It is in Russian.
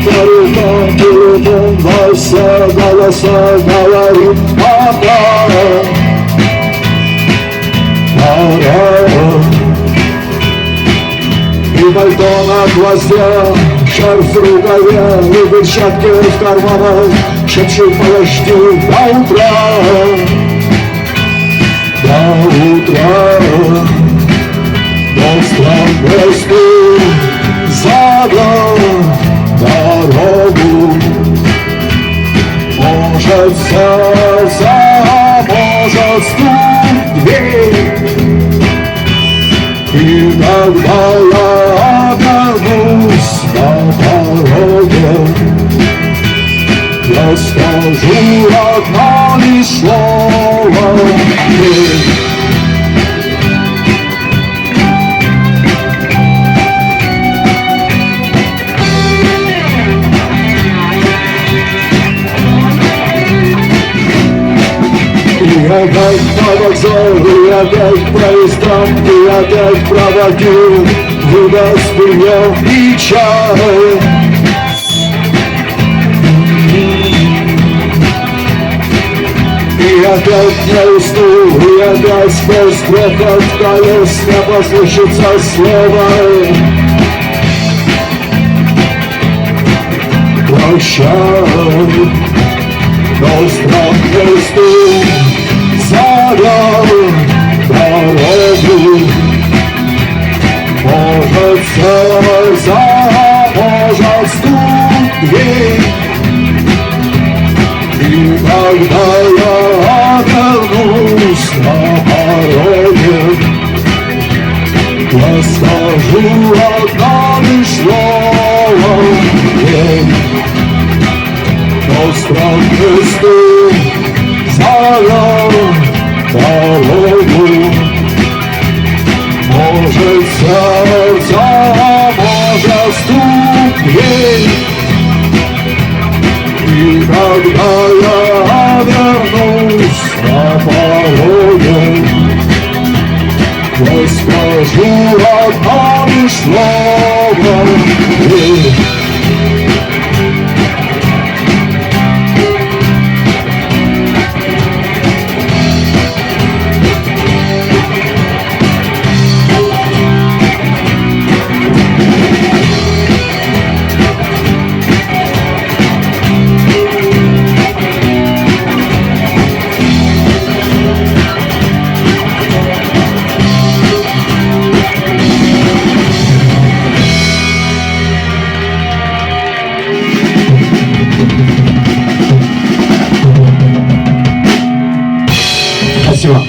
по рукам, во все голоса говорит пора, пора. И пальто на гвоздях, шарф в рукаве, и перчатки в карманах, шепчут подожди до утра, до утра. Но странный стук задал дорогу, может сердце, может стук в дверь. И когда я обернусь на пороге, я скажу одно лишь слово «нет». И опять по вокзалу, и опять проездом, и опять проводил, выдаст прием и чай. И опять не усну, и опять сквозь грохот колес не послышится слово прощай. Но странный стук задал дорогу, может сердце, может стук в дверь. И когда я обернусь на пороге, я скажу одно лишь слово «нет». Но странный стук задал дорогу, может сердце, может стук в дверь. И когда я обернусь на пороге, я скажу одно лишь слово «нет». Спасибо.